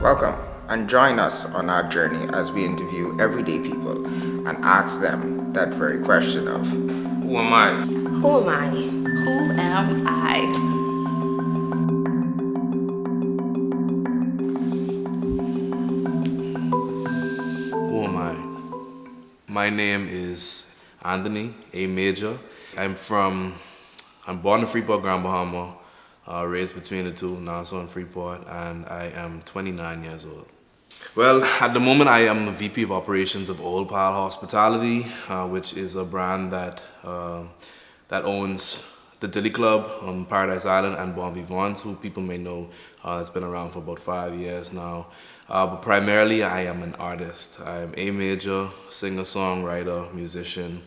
Welcome and join us on our journey as we interview everyday people and ask them that very question of who am I? Who am I? Who am I? Who am I? My name is Anthony, a.major. I'm born in Freeport, Grand Bahama, raised between the two, Nassau and Freeport, and I am 29 years old. Well, at the moment, I am the VP of Operations of Old Pal Hospitality, which is a brand that owns the Dilly Club on Paradise Island and Bon Vivants, who people may know. It's been around for about 5 years now. But primarily, I am an artist. I am a major singer, songwriter, musician.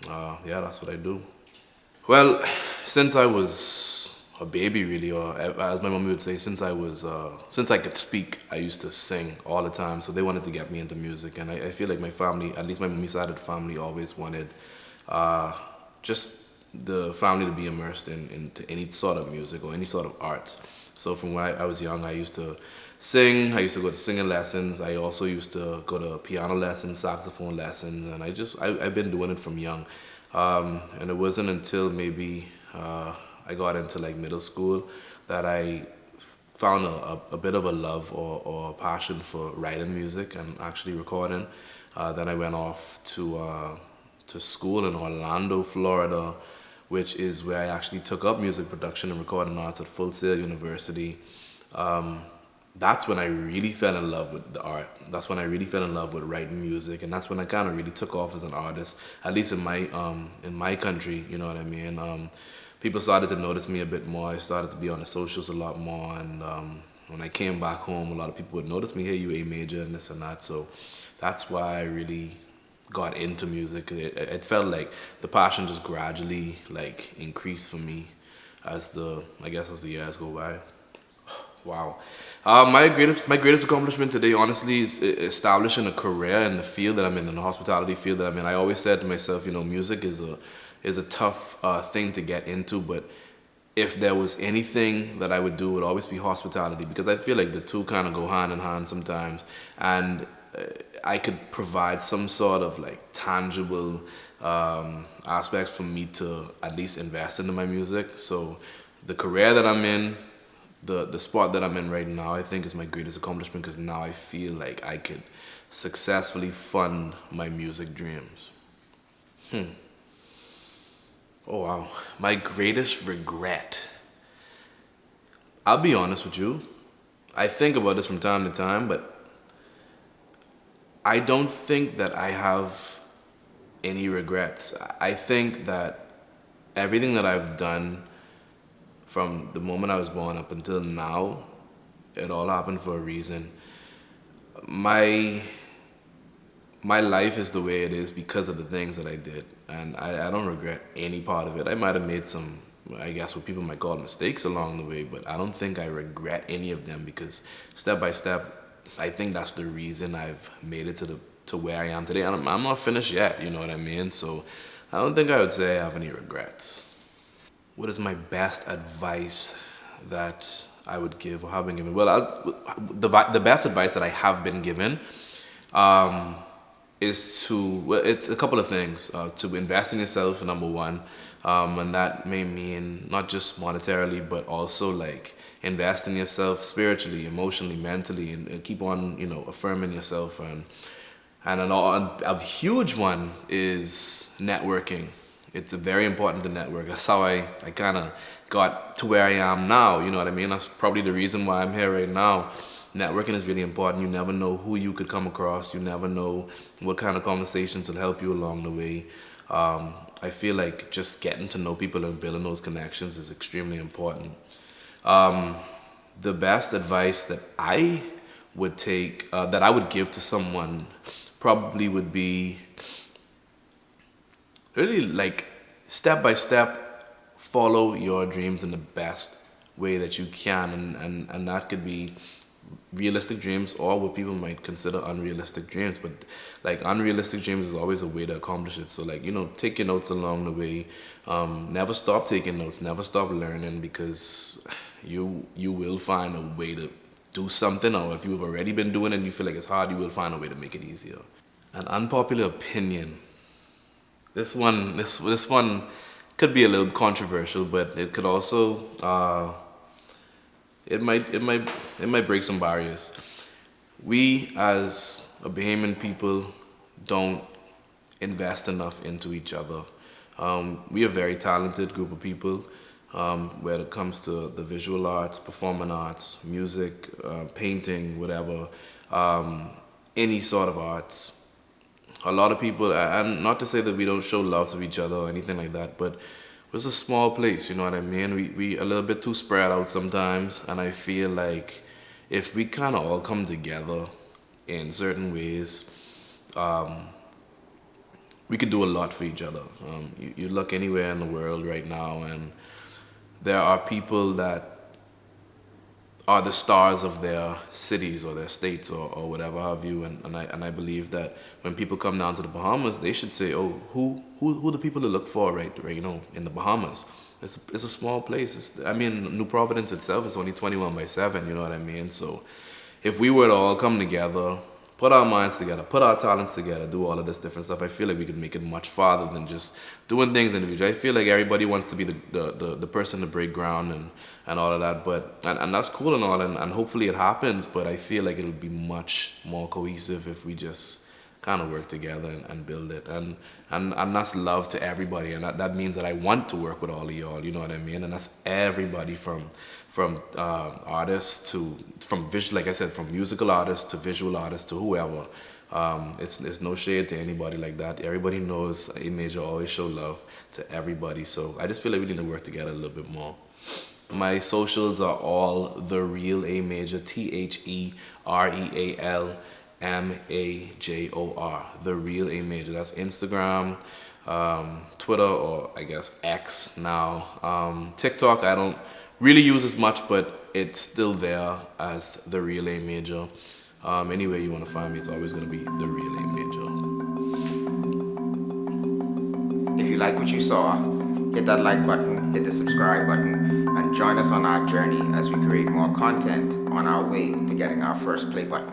Yeah, that's what I do. Well, since I was a baby, really, or as my mom would say, since I could speak, I used to sing all the time. So they wanted to get me into music, and I feel like my family, at least my mommy's side of the family, always wanted just the family to be immersed into any sort of music or any sort of arts. So from when I was young, I used to sing. I used to go to singing lessons. I also used to go to piano lessons, saxophone lessons, and I've been doing it from young. And it wasn't until maybe I got into like middle school that I found a bit of a love or a passion for writing music and actually recording. Then I went off to school in Orlando, Florida, which is where I actually took up music production and recording arts at Full Sail University. That's when I really fell in love with the art. That's when I really fell in love with writing music, and that's when I kind of really took off as an artist. At least in my country, you know what I mean. People started to notice me a bit more. I started to be on the socials a lot more, and when I came back home, a lot of people would notice me. Hey, you a major and this and that. So that's why I really got into music. It felt like the passion just gradually like increased for me as the years go by. Wow. My greatest accomplishment today, honestly, is establishing a career in the field that I'm in the hospitality field that I'm in. I always said to myself, music is a tough thing to get into, but if there was anything that I would do, it would always be hospitality, because I feel like the two kind of go hand in hand sometimes, and I could provide some sort of like tangible aspects for me to at least invest into my music. So the career that I'm in, the spot that I'm in right now, I think is my greatest accomplishment, because now I feel like I could successfully fund my music dreams. Oh wow. My greatest regret. I'll be honest with you. I think about this from time to time, but I don't think that I have any regrets. I think that everything that I've done from the moment I was born up until now, it all happened for a reason. My my life is the way it is because of the things that I did, and I don't regret any part of it. I might have made some, I guess, what people might call mistakes along the way, but I don't think I regret any of them, because step by step, I think that's the reason I've made it to where I am today. And I'm not finished yet, you know what I mean? So I don't think I would say I have any regrets. What is my best advice that I would give or have been given? Well, the best advice that I have been given um, is it's a couple of things. To invest in yourself, number one, and that may mean not just monetarily, but also like invest in yourself spiritually, emotionally, mentally, and keep on, affirming yourself. And a huge one is networking. It's very important to network. That's how I kind of got to where I am now. You know what I mean? That's probably the reason why I'm here right now. Networking is really important. You never know who you could come across. You never know what kind of conversations will help you along the way. I feel like just getting to know people and building those connections is extremely important. The best advice that I would give to someone probably would be really like step by step, follow your dreams in the best way that you can, and that could be realistic dreams or what people might consider unrealistic dreams. But like unrealistic dreams is always a way to accomplish it. So like, take your notes along the way. Never stop taking notes, never stop learning, because you will find a way do something, or if you've already been doing it and you feel like it's hard, you will find a way to make it easier. An unpopular opinion. This one could be a little controversial, but it could also it might break some barriers. We as a Bahamian people don't invest enough into each other. We are a very talented group of people when it comes to the visual arts, performing arts, music, painting, whatever, any sort of arts. A lot of people, and not to say that we don't show love to each other or anything like that, but it's a small place, you know what I mean? We a little bit too spread out sometimes, and I feel like if we kind of all come together in certain ways, we could do a lot for each other. You look anywhere in the world right now, and there are people that are the stars of their cities or their states or whatever have you, and I believe that when people come down to the Bahamas, they should say, oh, who the people to look for right you know, in the Bahamas. It's a small place. New Providence itself is only 21/7, you know what I mean? So if we were to all come together, put our minds together, put our talents together, do all of this different stuff, I feel like we could make it much farther than just doing things individually. I feel like everybody wants to be the person to break ground and all of that, but and that's cool and all, and hopefully it happens, but I feel like it'll be much more cohesive if we just kind of work together and build it, and that's love to everybody, and that means that I want to work with all of y'all, you know what I mean? And that's everybody from artists to like I said, from musical artists to visual artists to whoever. It's no shade to anybody like that. Everybody knows a.major always show love to everybody, so I just feel like we need to work together a little bit more. My socials are all The Real a.major, TheRealMajor, The Real a.major. That's Instagram, Twitter, or I guess X now. TikTok I don't really use as much, but it's still there as The Real a.major. Anywhere you want to find me, it's always going to be The Real a.major. If you like what you saw, hit that like button, hit the subscribe button, and join us on our journey as we create more content on our way to getting our first play button.